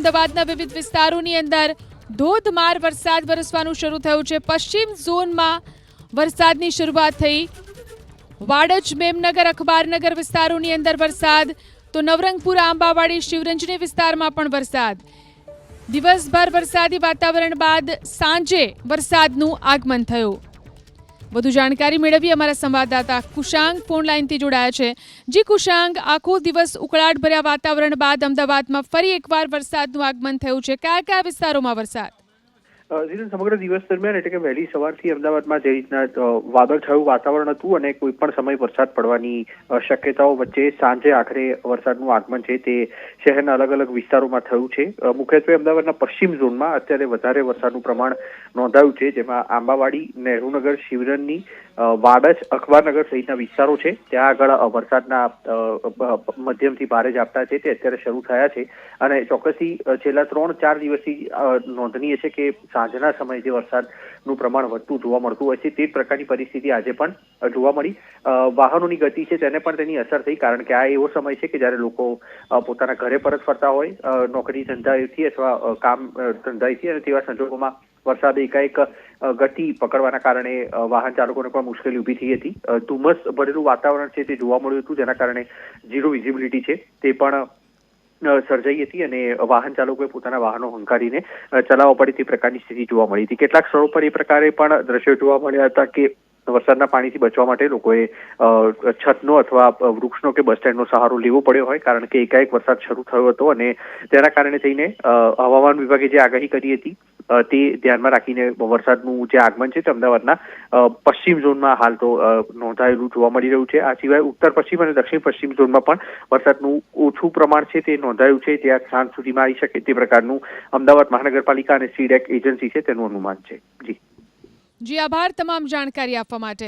અમદાવાદના વિવિધ વિસ્તારોની અંદર ધોધમાર વરસાદ વરસવાનું શરૂ થયું છે। પશ્ચિમ ઝોનમાં વરસાદની શરૂઆત થઈ। વાડજ, મેમનગર, અખબારનગર વિસ્તારોની અંદર વરસાદ, તો નવરંગપુર, આંબાવાડી, શિવરંજની વિસ્તારમાં પણ વરસાદ। દિવસભર વરસાદી વાતાવરણ બાદ સાંજે વરસાદનું આગમન થયું। વધુ જાણકારી મેળવી અમારા સંવાદદાતા કુશાંગ ફોન લાઈનથી જોડાયા છે। જી કુશાંગ, આખો દિવસ ઉકળાટભર્યા વાતાવરણ બાદ અમદાવાદમાં ફરી એકવાર વરસાદનું આગમન થયું છે। કયા કયા વિસ્તારોમાં વરસાદ? સમગ્ર દિવસ દરમિયાન એટલે કે વહેલી સવારથી અમદાવાદમાં જે રીતના વાદળછાયું વાતાવરણ હતું અને કોઈ પણ સમય વરસાદ પડવાની શક્યતાઓ વચ્ચે સાંજે આખરે વરસાદનું આગમન છે તે શહેરના અલગ અલગ વિસ્તારોમાં થયું છે। મુખ્યત્વે અમદાવાદના પશ્ચિમ ઝોનમાં અત્યારે વધારે વરસાદનું પ્રમાણ નોંધાયું છે, જેમાં આંબાવાડી, નહેરુનગર, શિવરંજની, વાડજ, અખબારનગર સહિતના વિસ્તારો છે ત્યાં આગળ વરસાદના મધ્યમથી ભારે ઝાપટા છે તે અત્યારે શરૂ થયા છે અને ચોક્કસથી છેલ્લા 3-4 દિવસથી નોંધનીય છે કે સાંજના સમયે જે વરસાદનું પ્રમાણ વધતું જોવા મળતું હોય છે તે પ્રકારની પરિસ્થિતિ આજે પણ જોવા મળી। વાહનોની ગતિ છે તેને પણ તેની અસર થઈ, કારણ કે આ એવો સમય છે કે જ્યારે લોકો પોતાના ઘરે પરત ફરતા હોય નોકરી ધંધાથી અથવા કામ ધંધાથી, અને તેવા સંજોગોમાં વરસાદે એકાએક ગતિ પકડવાના કારણે વાહન ચાલકોને પણ મુશ્કેલી ઊભી થઈ હતી। ધુમ્મસ ભરેલું વાતાવરણ છે તે જોવા મળ્યું હતું, જેના કારણે ઝીરો વિઝિબિલિટી છે તે પણ સર્જાઈ હતી અને વાહન ચાલકોએ પોતાના વાહનો હંકારીને ચલાવવા પડે તે પ્રકારની સ્થિતિ જોવા મળી હતી। કેટલાક સ્થળો પર એ પ્રકારે પણ દ્રશ્યો જોવા મળ્યા હતા કે વરસાદના પાણીથી બચવા માટે લોકોએ છતનો અથવા વૃક્ષનો કે બસ સ્ટેન્ડનો સહારો લેવો પડ્યો હોય, કારણ કે એકાએક વરસાદ શરૂ થયો હતો અને તેના કારણે થઈને હવામાન વિભાગે જે આગાહી કરી હતી તે ધ્યાનમાં રાખીને વરસાદનું જે આગમન છે તે અમદાવાદના પશ્ચિમ ઝોનમાં હાલ તો નોંધાયેલું જોવા મળી રહ્યું છે। આ સિવાય ઉત્તર પશ્ચિમ અને દક્ષિણ પશ્ચિમ ઝોનમાં પણ વરસાદનું ઓછું પ્રમાણ છે તે નોંધાયું છે, જ્યાં સાંજ સુધીમાં આવી શકે તે પ્રકારનું અમદાવાદ મહાનગરપાલિકા અને સીડેક એજન્સી છે તેનું અનુમાન છે। જી આભાર તમામ જાણકારી આપવા માટે।